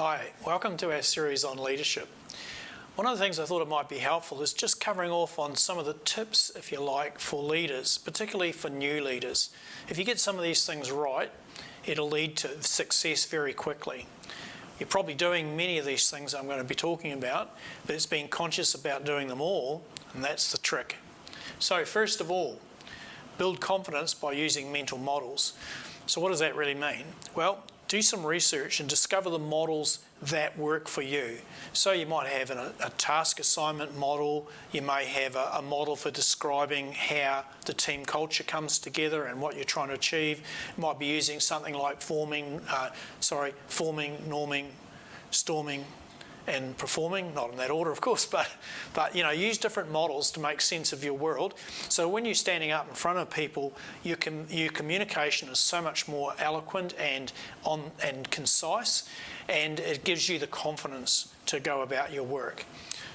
Hi, welcome to our series on leadership. One of the things I thought it might be helpful is just covering off on some of the tips, if you like, for leaders, particularly for new leaders. If you get some of these things right, it'll lead to success very quickly. You're probably doing many of these things I'm going to be talking about, but it's being conscious about doing them all, and that's the trick. So first of all, build confidence by using mental models. So what does that really mean? Well, do some research and discover the models that work for you. So you might have a task assignment model, you may have a model for describing how the team culture comes together and what you're trying to achieve. You might be using something like forming, norming, storming, and performing, not in that order of course, but use different models to make sense of your world. So when you're standing up in front of people, your communication is so much more eloquent and concise, and it gives you the confidence to go about your work.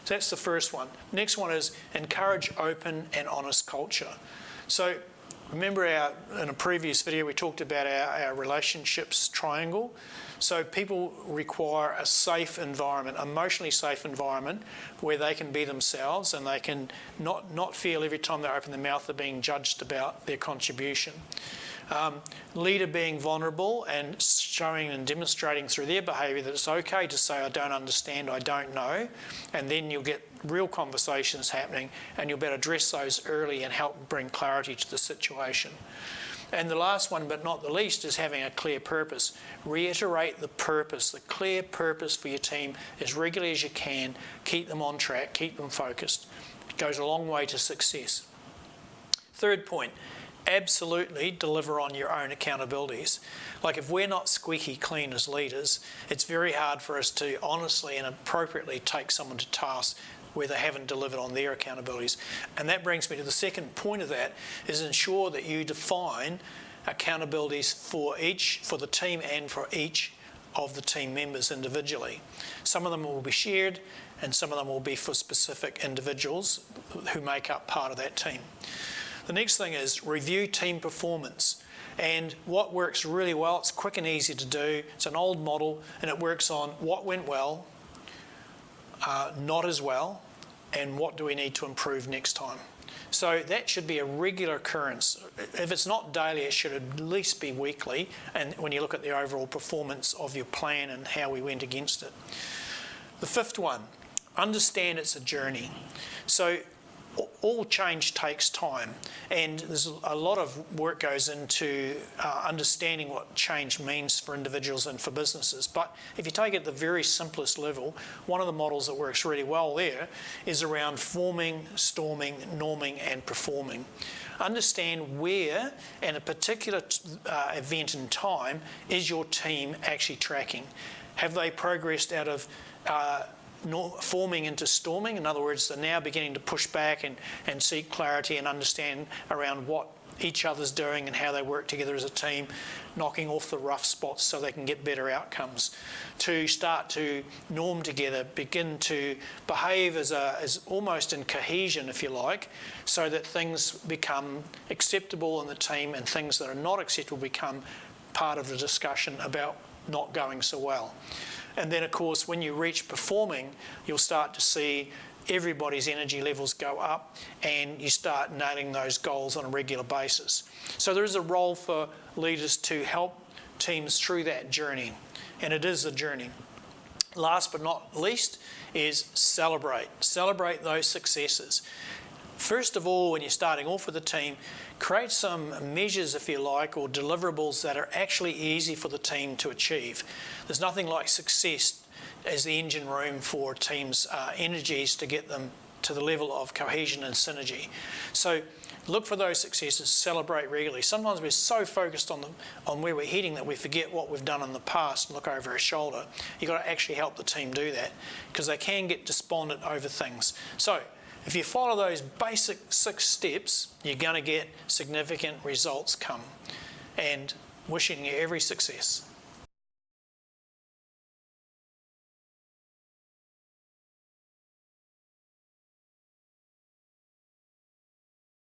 So that's the first one. Next one is encourage open and honest culture. So remember in a previous video we talked about our relationships triangle. So people require a safe environment, emotionally safe environment where they can be themselves and they can not feel every time they open their mouth they're being judged about their contribution. Leader being vulnerable and showing and demonstrating through their behaviour that it's okay to say I don't understand, I don't know, and then you'll get real conversations happening and you'll better address those early and help bring clarity to the situation. And the last one, but not the least, is having a clear purpose. Reiterate the purpose, the clear purpose for your team as regularly as you can. Keep them on track, keep them focused. It goes a long way to success. Third point, absolutely deliver on your own accountabilities. Like if we're not squeaky clean as leaders, it's very hard for us to honestly and appropriately take someone to task where they haven't delivered on their accountabilities. And that brings me to the second point of that, is ensure that you define accountabilities for the team and for each of the team members individually. Some of them will be shared and some of them will be for specific individuals who make up part of that team. The next thing is review team performance. And what works really well, it's quick and easy to do, it's an old model and it works on what went well, not as well, and what do we need to improve next time. So that should be a regular occurrence. If it's not daily, it should at least be weekly, and when you look at the overall performance of your plan and how we went against it. The fifth one, understand it's a journey. So all change takes time, and there's a lot of work goes into understanding what change means for individuals and for businesses. But if you take it at the very simplest level, one of the models that works really well there is around forming, storming, norming and performing. Understand where in a particular event in time is your team actually tracking. Have they progressed out of forming into storming? In other words, they're now beginning to push back and seek clarity and understand around what each other's doing and how they work together as a team, knocking off the rough spots so they can get better outcomes. To start to norm together, begin to behave as almost in cohesion, if you like, so that things become acceptable in the team and things that are not acceptable become part of the discussion about not going so well. And then, of course, when you reach performing, you'll start to see everybody's energy levels go up and you start nailing those goals on a regular basis. So there is a role for leaders to help teams through that journey, and it is a journey. Last but not least is celebrate. Celebrate those successes. First of all, when you're starting off with a team, create some measures, if you like, or deliverables that are actually easy for the team to achieve. There's nothing like success as the engine room for teams' energies to get them to the level of cohesion and synergy. So look for those successes, celebrate regularly. Sometimes we're so focused on where we're heading that we forget what we've done in the past and look over our shoulder. You've got to actually help the team do that because they can get despondent over things. So if you follow those basic 6 steps, you're going to get significant results come. And wishing you every success.